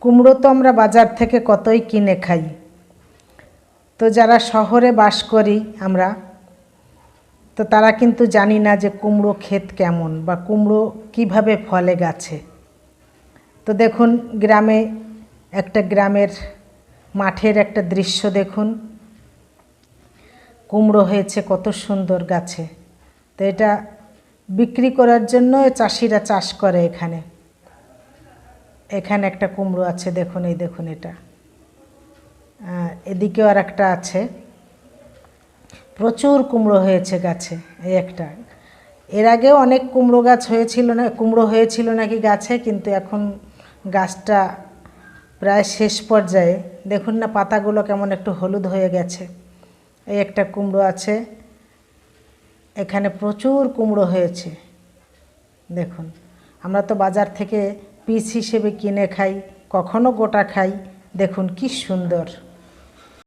কুমড়ো তো আমরা বাজার থেকে কতই কিনে খাই, তো যারা শহরে বাস করি আমরা, তো তারা কিন্তু জানি না যে কুমড়ো ক্ষেত কেমন বা কুমড়ো কিভাবে ফলে গাছে। তো দেখুন গ্রামের মাঠের একটা দৃশ্য দেখুন, কুমড়ো হয়েছে কত সুন্দর গাছে। তো এটা বিক্রি করার জন্য চাষিরা চাষ করে। এখানে একটা কুমড়ো আছে, দেখুন, এই দেখুন, এটা এদিকেও আর একটা আছে। প্রচুর কুমড়ো হয়েছে গাছে। এই একটা, এর আগেও অনেক কুমড়ো হয়েছিল নাকি গাছে, কিন্তু এখন গাছটা প্রায় শেষ পর্যায়ে। দেখুন না, পাতাগুলো কেমন একটু হলুদ হয়ে গেছে। এই একটা কুমড়ো আছে, এখানে প্রচুর কুমড়ো হয়েছে। দেখুন, আমরা তো বাজার থেকে পিস হিসেবে কিনে খাই, কখনো গোটা খাই। দেখুন কি সুন্দর।